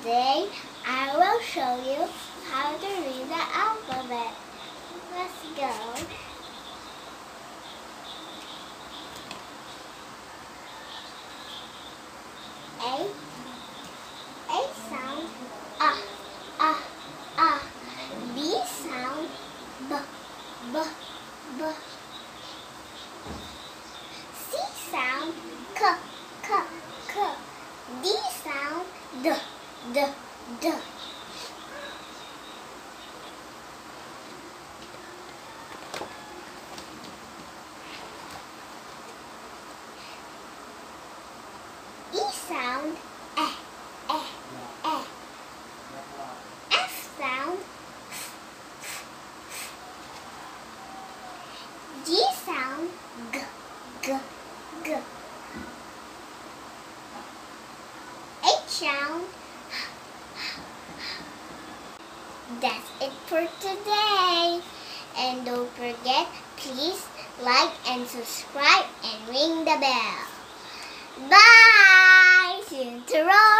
Today, I will show you how to read the alphabet. Let's go. A sound, ah. B sound, b. C sound, k. D sound, d. E sound, eh. F sound, G sound, g. H sound. That's it for today. And don't forget, please like and subscribe and ring the bell. Bye! See you tomorrow.